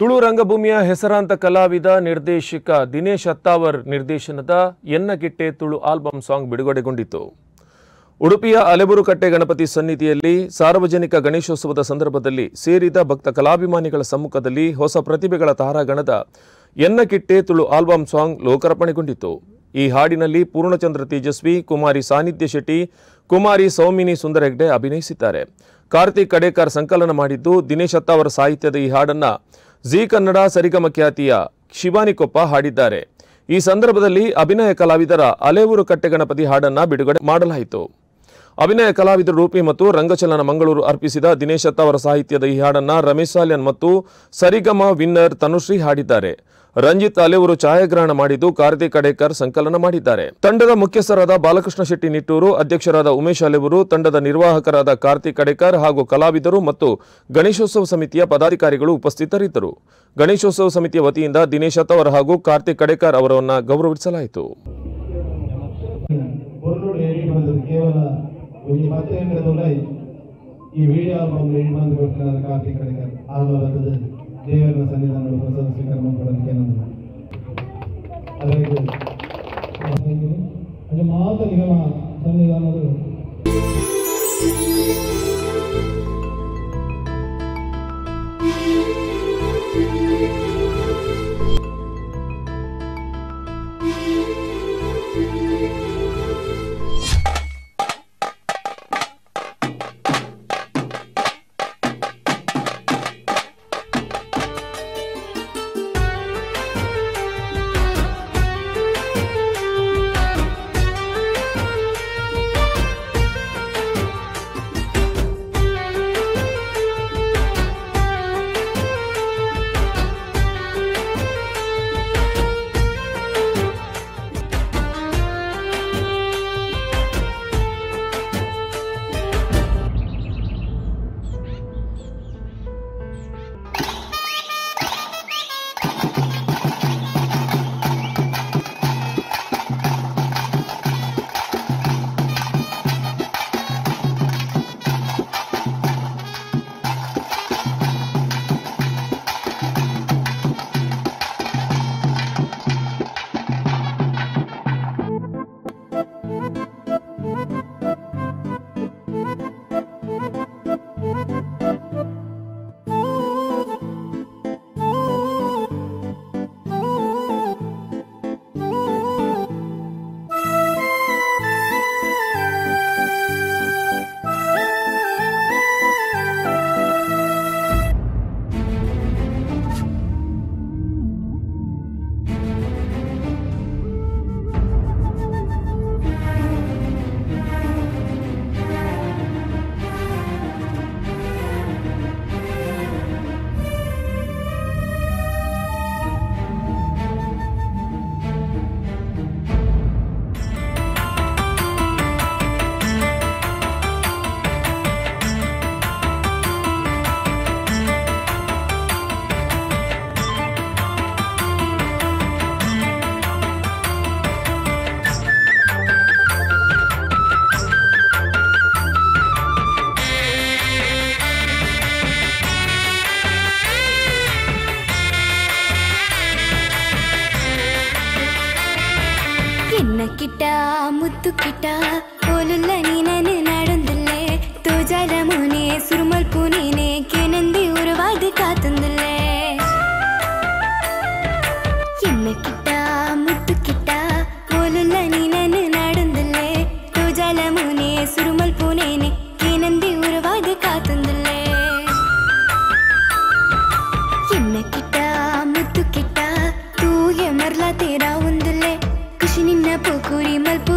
ತುಳು ರಂಗಭೂಮಿಯ ಹೆಸರಾಂತ ಕಲಾವಿದ ನಿರ್ದೇಶಕ ದಿನೇಶ್ ಅತ್ತಾವರ್ ನಿರ್ದೇಶನದ ಎನ್ನಗಿಟ್ಟೆ ತುಳು ಆಲ್ಬಮ್ ಸಾಂಗ್ ಬಿಡುಗಡೆಗೊಂಡಿತು. ಉಡುಪಿಯ ಅಲೆಬುರುಕಟ್ಟೆ ಗಣಪತಿ ಸನ್ನಿಧಿಯಲ್ಲಿ ಸಾರ್ವಜನಿಕ ಗಣೇಶೋತ್ಸವದ ಸಂದರ್ಭದಲ್ಲಿ ಸೇರಿದ ಭಕ್ತ ಕಲಾಭಿಮಾನಿಗಳ ಸಮ್ಮುಖದಲ್ಲಿ ಹೊಸ ಪ್ರತಿಭೆಗಳ ತಾರಾಗಣದ ಎನ್ನಗಿಟ್ಟೆ ತುಳು ಆಲ್ಬಮ್ ಸಾಂಗ್ ಲೋಕಾರ್ಪಣೆಗೊಂಡಿತು. ಈ ಹಾಡಿನಲ್ಲಿ ಪೂರ್ಣಚಂದ್ರ ತೇಜಸ್ವಿ, ಕುಮಾರಿ ಸಾನಿಧ್ಯ ಶೆಟ್ಟಿ, ಕುಮಾರಿ ಸೌಮಿನಿ ಸುಂದರ ಹೆಗ್ಡೆ ಅಭಿನಯಿಸಿದ್ದಾರೆ. ಕಾರ್ತಿಕ್ ಕಡೇಕರ್ ಸಂಕಲನ ಮಾಡಿದ್ದು, ದಿನೇಶ್ ಅತ್ತಾವರ ಸಾಹಿತ್ಯದ ಈ ಹಾಡನ್ನ ಜಿ ಕನ್ನಡ ಸರಿಗಮ ಖ್ಯಾತಿಯ ಶಿವಾನಿ ಕೊಪ್ಪ ಹಾಡಿದ್ದಾರೆ. ಈ ಸಂದರ್ಭದಲ್ಲಿ ಅಭಿನಯ ಕಲಾವಿದರ ಅಲೆಬುರುಕಟ್ಟೆ ಗಣಪತಿ ಹಾಡನ್ನ ಬಿಡುಗಡೆ ಮಾಡಲಾಯಿತು. ಅಭಿನಯ ಕಲಾವಿದರು ರೂಪಿ ಮತ್ತು ರಂಗಚಲನ ಮಂಗಳೂರು ಅರ್ಪಿಸಿದ ದಿನೇಶ್ ಅತ್ತಾವರ ಸಾಹಿತ್ಯದ ಈ ಹಾಡನ್ನ ರಮೇಶ್ ಸಾಲ್ಯನ್ ಮತ್ತು ಸರಿಗಮ ವಿನ್ನರ್ ತನುಶ್ರೀ ಹಾಡಿದ್ದಾರೆ. ರಂಜಿತ್ ಅಲೆವರು ಛಾಯಾಗ್ರಹಣ ಮಾಡಿದ್ದು, ಕಾರ್ತಿಕ್ ಕಡೇಕರ್ ಸಂಕಲನ ಮಾಡಿದ್ದಾರೆ. ತಂಡದ ಮುಖ್ಯಸ್ಥರಾದ ಬಾಲಕೃಷ್ಣ ಶೆಟ್ಟಿ ನಿಟ್ಟೂರು, ಅಧ್ಯಕ್ಷರಾದ ಉಮೇಶ್ ಅಲೆವರು, ತಂಡದ ನಿರ್ವಾಹಕರಾದ ಕಾರ್ತಿಕ್ ಕಡೇಕರ್ ಹಾಗೂ ಕಲಾವಿದರು ಮತ್ತು ಗಣೇಶೋತ್ಸವ ಸಮಿತಿಯ ಪದಾಧಿಕಾರಿಗಳು ಉಪಸ್ಥಿತರಿದ್ದರು. ಗಣೇಶೋತ್ಸವ ಸಮಿತಿಯ ವತಿಯಿಂದ ದಿನೇಶ್ ಅತ್ತಾವರ್ ಹಾಗೂ ಕಾರ್ತಿಕ್ ಕಡೇಕರ್ ಅವರನ್ನು ಗೌರವಿಸಲಾಯಿತು. ದೇವರ ಸನ್ನಿಧಾನಗಳು ಪ್ರಸಾದ ಸ್ವೀಕಾರ ಮಾಡಿಕೊಳ್ಳೋದಕ್ಕೆ ಅದು ಮಾತ್ರ ನಿಗಮ ಸನ್ನಿಧಾನಗಳು കിട്ട മുത്തു കിട്ട പോലുള്ള നീനന് നാടുന്നില്ലേ തൂജാല മോനെ സുരുമൽ പൂനീനെ കേനന്തി ഉരുവാത് കാത്തുന്നില്ലേ എന്ന കിട്ട മുത്തു കിട്ട പോലുള്ള നീനന് നാടുന്നില്ലേ തൂജാല മോനെ സുരുമൽ പൂനീനെ കേനന്തി ഉരുവാത് കാത്തുന്നില്ലേ എന്ന കിട്ട മുത്തു കിട്ട തൂയെ മർല തേരാ ഉന്ദില്ലേ നിന്ന പൂക്കുരി മൽപ്പൂ